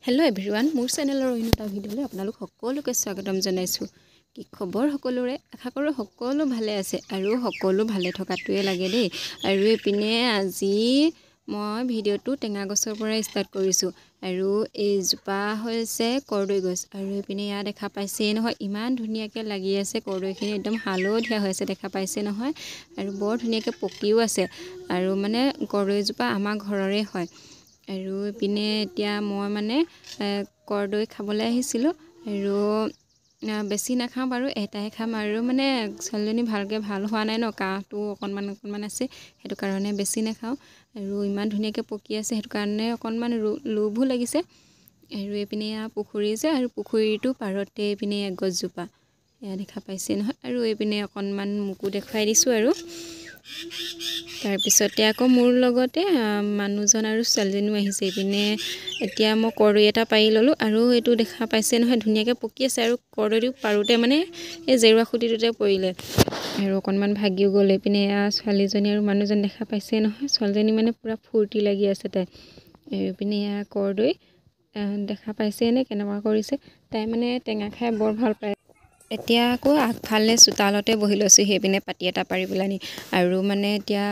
Hello' everyone, মোৰ চেনেলৰ অন্য এটা ভিডিঅ'লৈ আপোনালোক সকলোকে স্বাগতম জনাইছোঁ। কি খবৰ সকলোৰে? আশা কৰোঁ সকলো ভালে আছে আৰু সকলো ভালে থকাটোৱে লাগে দেই। আৰু এইপিনে আজি মই ভিডিঅ'টো টেঙা গছৰ পৰা ষ্টাৰ্ট কৰিছোঁ। আৰু এইজোপা হৈছে কৰ্দৈ গছ। আৰু এইপিনে ইয়াত দেখা পাইছেই নহয়, ইমান ধুনীয়াকৈ লাগি আছে কৰ্দৈখিনি, একদম হালধীয়া হৈছে দেখা পাইছে নহয়। আৰু বৰ ধুনীয়াকৈ পকিও আছে। আৰু মানে কৰ্দৈজোপা আমাৰ ঘৰৰে হয়। আৰু এইপিনে এতিয়া মই মানে কৰ্দৈ খাবলৈ আহিছিলোঁ। আৰু বেছি নাখাওঁ বাৰু, এটাই খাম। আৰু মানে ছোৱালীজনী ভালকৈ ভাল হোৱা নাই ন, কাহটো অকণমান আছে, সেইটো কাৰণে বেছি নাখাওঁ। আৰু ইমান ধুনীয়াকৈ পকি আছে, সেইটো কাৰণে অকণমান লোভো লাগিছে। আৰু এইপিনে পুখুৰী যে, আৰু পুখুৰীটো পাৰতে এইপিনে গছজোপা এয়া দেখা পাইছে নহয়। আৰু এইপিনে অকণমান মোকো দেখুৱাই দিছোঁ। আৰু তাৰপিছতে আকৌ মোৰ লগতে মানুহজন আৰু ছোৱালীজনীও আহিছে। এইপিনে এতিয়া মই কৰ্দৈ এটা পাৰি ল'লোঁ। আৰু এইটো দেখা পাইছে নহয়, ধুনীয়াকৈ পকি আছে। আৰু কৰ্দৈটো পাৰোঁতে মানে এই জেৰুৱা খুঁটিটোতে পৰিলে আৰু অকণমান ভাগিও গ'ল। এইপিনে ছোৱালীজনী আৰু মানুহজন দেখা পাইছে নহয়, ছোৱালীজনী মানে পূৰা ফূৰ্তি লাগি আছে তাই। এইপিনে কৰ্দৈ দেখা পাইছেনে কেনেকুৱা কৰিছে, তাই মানে টেঙা খাই বৰ ভাল পায়। এতিয়া আকৌ আগফালে চোতালতে বহি লৈছোঁ, সেইপিনে পাতি এটা পাৰি পেলানি। আৰু মানে এতিয়া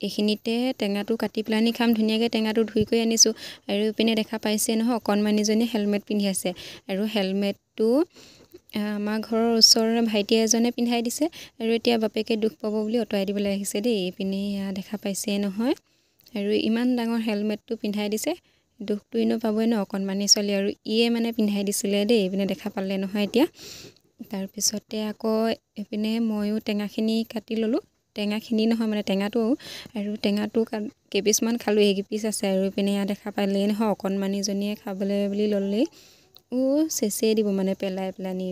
এইখিনিতে টেঙাটো কাটি পেলানি খাম। ধুনীয়াকৈ টেঙাটো ধুই কৰি আনিছোঁ। আৰু এইপিনে দেখা পাইছে নহয়, অকণমানিজনীয়ে হেলমেট পিন্ধি আছে। আৰু হেলমেটটো আমাৰ ঘৰৰ ওচৰৰে ভাইটি এজনে পিন্ধাই দিছে। আৰু এতিয়া বাপেকে দুখ পাব বুলি আঁতৰাই দিবলৈ আহিছে দেই। এইপিনে দেখা পাইছে নহয়, আৰু ইমান ডাঙৰ হেলমেটটো পিন্ধাই দিছে, দুখটো এনেও পাবই ন, অকণমানি ছোৱালী। আৰু ইয়ে মানে পিন্ধাই দিছিলে দেই। এইপিনে দেখা পালে নহয় এতিয়া। তাৰপিছতে আকৌ এইপিনে ময়ো টেঙাখিনি কাটি ল'লোঁ। টেঙাখিনি নহয় মানে টেঙাটো। আৰু টেঙাটো কেইপিচমান খালোঁ, এইকেইপিচ আছে। আৰু এইপিনে দেখা পালেই নহয়, অকণমানিজনীয়ে খাবলৈ বুলি ল'লেই চেচেই দিব মানে পেলাই পেলানি।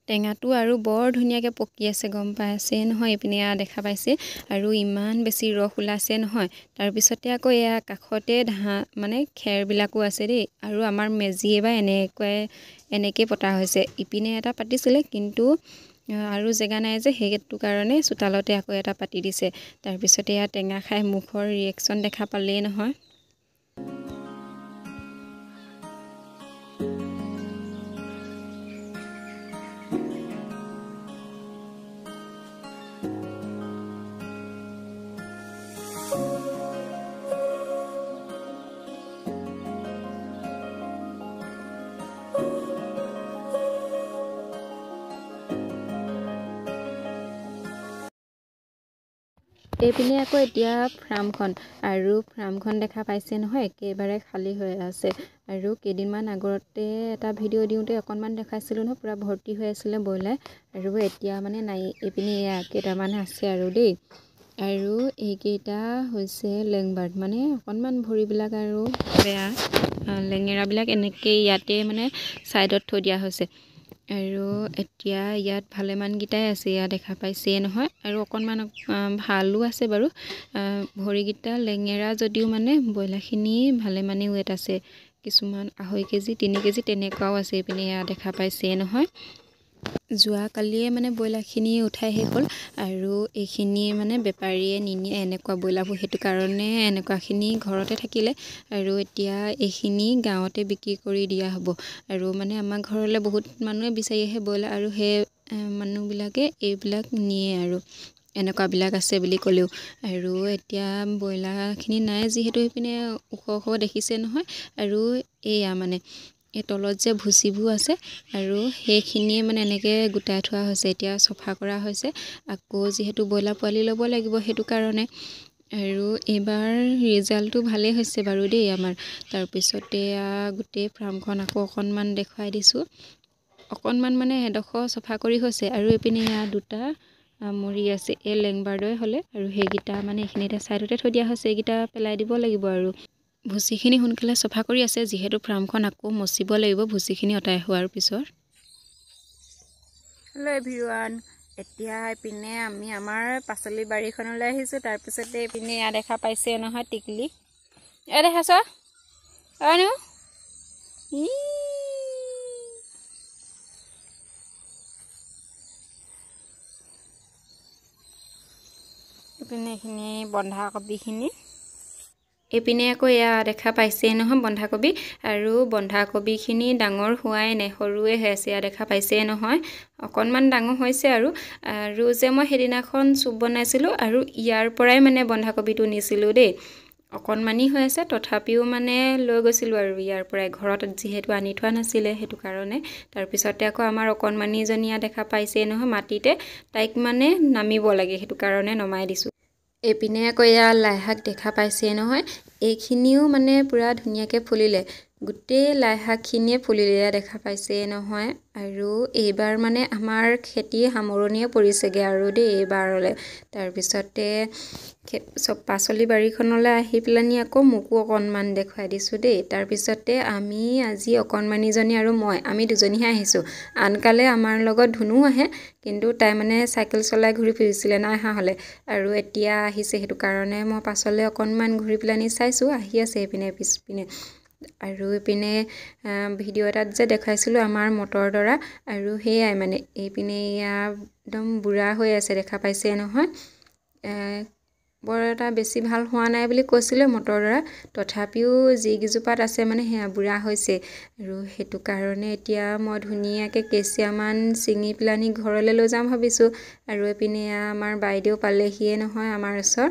টেঙাটো আৰু বৰ ধুনীয়াকৈ পকি আছে, গম পাইছে নহয়। এইপিনে দেখা পাইছে, আৰু ইমান বেছি ৰস ওলাইছে নহয়। তাৰপিছতে আকৌ এয়া কাষতে মানে খেৰবিলাকো আছে দেই। আৰু আমাৰ মেজি এবাৰ এনেকৈ পতা হৈছে। ইপিনে এটা পাতিছিলে, কিন্তু আৰু জেগা নাই যে, সেইটো কাৰণে চোতালতে আকৌ এটা পাতি দিছে। তাৰপিছতে টেঙা খাই মুখৰ ৰিয়েকশ্যন দেখা পালেই নহয়। এইপিনে আকৌ এতিয়া ফাৰ্মখন, আৰু ফাৰ্মখন দেখা পাইছে নহয়, একেবাৰে খালী হৈ আছে। আৰু কেইদিনমান আগতে এটা ভিডিঅ' দিওঁতে অকণমান দেখাইছিলোঁ নহয়, পূৰা ভৰ্তি হৈ আছিলে ব্ৰইলাৰ। আৰু এতিয়া মানে নাই। এইপিনে কেইটামান আছে আৰু দেই। আৰু এইকেইটা হৈছে লেংবাৰ্ড, মানে অকণমান ভৰিবিলাক আৰু বেয়া, লেঙেৰাবিলাক এনেকৈ ইয়াতে মানে ছাইডত থৈ দিয়া হৈছে। আৰু এতিয়া ইয়াত ভালেমানকেইটাই আছে, ইয়াত দেখা পাইছেই নহয়। আৰু অকণমান ভালো আছে বাৰু, ভৰিকেইটা লেঙেৰা যদিও মানে ব্ৰইলাৰখিনি ভালেমানেই ৱেট আছে। কিছুমান 2.5 কেজি 3 কেজি তেনেকুৱাও আছে। এইপিনে দেখা পাইছেই নহয়। যোৱাকালিয়ে মানে ব্ৰইলাৰখিনি উঠাই শেষ হ'ল। আৰু এইখিনি মানে বেপাৰীয়ে নিনিয়ে এনেকুৱা ব্ৰইলাৰবোৰ, সেইটো কাৰণে এনেকুৱাখিনি ঘৰতে থাকিলে। আৰু এতিয়া এইখিনি গাঁৱতে বিক্ৰী কৰি দিয়া হ'ব। আৰু মানে আমাৰ ঘৰলৈ বহুত মানুহে বিচাৰি আহে ব্ৰইলাৰ, আৰু সেই মানুহবিলাকে এইবিলাক নিয়ে আৰু এনেকুৱাবিলাক আছে বুলি ক'লেও। আৰু এতিয়া ব্ৰইলাৰখিনি নাই যিহেতু, সেইপিনে ওখ ওখ দেখিছে নহয়। আৰু এয়া মানে এই তলত যে ভুচিবোৰ আছে, আৰু সেইখিনিয়ে মানে এনেকৈ গোটাই থোৱা হৈছে। এতিয়া চফা কৰা হৈছে আকৌ, যিহেতু ব্ৰইলাৰ পোৱালি ল'ব লাগিব, সেইটো কাৰণে। আৰু এইবাৰ ৰিজাল্টটো ভালেই হৈছে বাৰু দেই আমাৰ। তাৰপিছতে গোটেই ফাৰ্মখন আকৌ অকণমান দেখুৱাই দিছোঁ। অকণমান মানে এডোখৰ চফা কৰি হৈছে। আৰু এইপিনে দুটা মৰি আছে, এই লেংবাৰ্ডৰে হ'লে। আৰু সেইকেইটা মানে এইখিনিতে ছাইডতে থৈ দিয়া হৈছে, এইকেইটা পেলাই দিব লাগিব। আৰু ভুচিখিনি সোনকালে চফা কৰি আছে, যিহেতু ফাৰ্মখন আকৌ মচিব লাগিব ভুচিখিনি আঁতৰাই হোৱাৰ পিছত। হেল্ল' এভৰিৱান, এতিয়া এইপিনে আমি আমাৰ পাচলি বাৰীখনলৈ আহিছোঁ। তাৰপিছতে এইপিনে দেখা পাইছে নহয় টিকলি, দেখাছ আনো এইপিনে এইখিনি বন্ধাকবিখিনি। এইপিনে আকৌ এয়া দেখা পাইছেই নহয় বন্ধাকবি আৰু বন্ধাকবিখিনি ডাঙৰ হোৱাই নাই সৰুৱে হৈ আছে। এয়া দেখা পাইছেই নহয় অকণমান ডাঙৰ হৈছে আৰু যে মই সেইদিনাখন চুপ বনাইছিলোঁ আৰু ইয়াৰ পৰাই মানে বন্ধাকবিটো নিছিলোঁ দেই। অকণমানি হৈ আছে তথাপিও মানে লৈ গৈছিলোঁ আৰু ইয়াৰ পৰাই ঘৰত যিহেতু আনি থোৱা নাছিলে সেইটো কাৰণে। তাৰপিছতে আকৌ আমাৰ অকণমানিজনীয়া দেখা পাইছেই নহয় মাটিতে, তাইক মানে নামিব লাগে সেইটো কাৰণে নমাই দিছোঁ। এইপিনে আকৌ এয়া লাইশাক দেখা পাইছেই নহয়, এইখিনিও মানে পূৰা ধুনীয়াকৈ ফুলিলে, গোটেই লাইশাকখিনিয়ে ফুলিলে এয়া দেখা পাইছেই নহয়। আৰু এইবাৰ মানে আমাৰ খেতি সামৰণিয়ে পৰিছেগৈ আৰু দেই এইবাৰলৈ। তাৰপিছতে চব পাচলি বাৰীখনলৈ আহি পেলানি আকৌ মোকো অকণমান দেখুৱাই দিছোঁ দেই। তাৰপিছতে আমি আজি অকণমানিজনী আৰু আমি দুজনীহে আহিছোঁ। আনকালে আমাৰ লগত ধুনু আহে, কিন্তু তাই মানে চাইকেল চলাই ঘূৰি ফুৰিছিলে নাই অহা হ'লে, আৰু এতিয়া আহিছে সেইটো কাৰণে মই পাছলৈ অকণমান ঘূৰি পেলানি চাইছোঁ। আহি আছে এইপিনে পিছপিনে। আৰু এইপিনে ভিডিঅ' এটাত যে দেখাইছিলোঁ আমাৰ মটৰ দৰা, আৰু সেয়াই মানে এইপিনে এয়া একদম বুঢ়া হৈ আছে দেখা পাইছে নহয়। বৰ এটা বেছি ভাল হোৱা নাই বুলি কৈছিলে মটৰ দৰা, তথাপিও যিকেইজোপাত আছে মানে সেয়া বুঢ়া হৈছে। আৰু সেইটো কাৰণে এতিয়া মই ধুনীয়াকৈ কেঁচিয়ামান ছিঙি পেলানি ঘৰলৈ লৈ যাম ভাবিছোঁ। আৰু এইপিনে আমাৰ বাইদেউ পালেহিয়ে নহয় আমাৰ ওচৰ।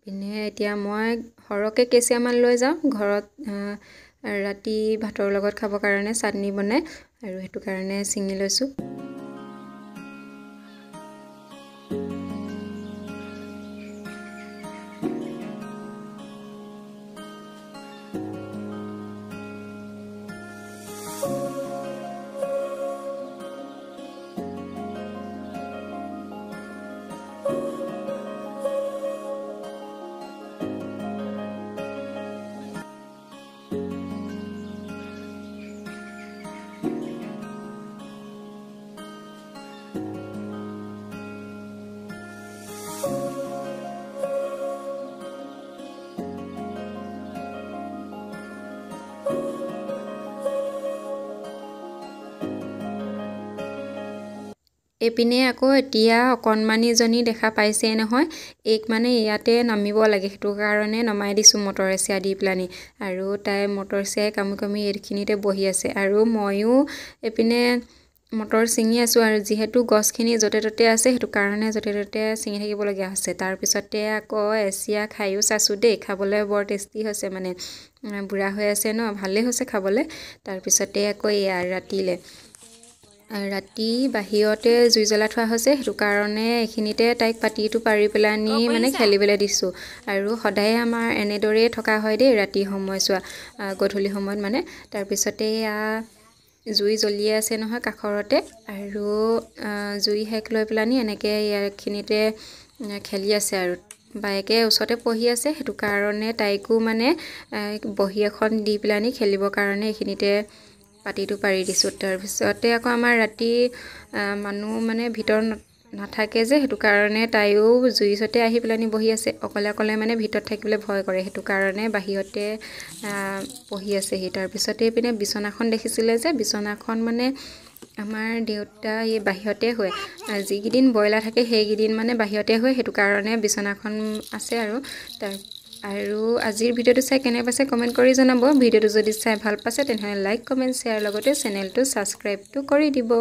পিনে এতিয়া মই সৰহকৈ কেঁচিয়ামান লৈ যাওঁ ঘৰত ৰাতি ভাতৰ লগত খাবৰ কাৰণে চাটনি বনাই, আৰু সেইটো কাৰণে ছিঙি লৈছোঁ। এইপিনে আকৌ এতিয়া অকণমানিজনী দেখা পাইছেই নহয়, এইক মানে ইয়াতে নামিব লাগে সেইটো কাৰণে নমাই দিছোঁ মটৰ এচিয়া দি পেলানি। আৰু তাই মটৰ চিয়াই কামি কামি এইখিনিতে বহি আছে, আৰু ময়ো এইপিনে মটৰ ছিঙি আছোঁ। আৰু যিহেতু গছখিনি য'তে ত'তে আছে সেইটো কাৰণে য'তে ত'তে ছিঙি থাকিবলগীয়া হৈছে। তাৰপিছতে আকৌ এচিয়া খায়ো চাইছোঁ দেই, খাবলৈ বৰ টেষ্টি হৈছে মানে, বুঢ়া হৈ আছে ন, ভালেই হৈছে খাবলৈ। তাৰপিছতে আকৌ এয়া ৰাতি বাহিৰতে জুই জ্বলাই থোৱা হৈছে, সেইটো কাৰণে এইখিনিতে তাইক পাতিটো পাৰি পেলানি মানে খেলিবলৈ দিছোঁ। আৰু সদায়ে আমাৰ এনেদৰেই থকা হয় দেই ৰাতি সময়ছোৱা, গধূলি সময়ত মানে। তাৰপিছতে এয়া জুই জ্বলিয়ে আছে নহয় কাষৰতে, আৰু জুই সেক লৈ পেলানি এনেকৈ ইয়াৰখিনিতে খেলি আছে। আৰু বায়েকে ওচৰতে পঢ়ি আছে, সেইটো কাৰণে তাইকো মানে বহী এখন দি পেলানি খেলিবৰ কাৰণে এইখিনিতে পাতিটো পাৰি দিছোঁ। তাৰপিছতে আকৌ আমাৰ ৰাতি মানুহ মানে ভিতৰত নাথাকে যে, সেইটো কাৰণে তাইও জুই ওচৰতে আহি পেলানি বহি আছে। অকলে অকলে মানে ভিতৰত থাকিবলৈ ভয় কৰে, সেইটো কাৰণে বাহিৰতে পঢ়ি আছেহি। তাৰপিছতে এইপিনে বিচনাখন দেখিছিলে যে, বিচনাখন মানে আমাৰ দেউতা এই বাহিৰতে শুৱে, যিকেইদিন ব্ৰইলাৰ থাকে সেইকেইদিন মানে বাহিৰতে শুৱে, সেইটো কাৰণে বিচনাখন আছে। আৰু আজিৰ ভিডিঅ'টো চাই কেনে পাইছে কমেণ্ট কৰি জনাব। ভিডিঅ'টো যদি চাই ভাল পাইছে তেনেহ'লে লাইক কমেণ্ট শ্বেয়াৰ লগতে চেনেলটো ছাবস্ক্ৰাইবটো কৰি দিব।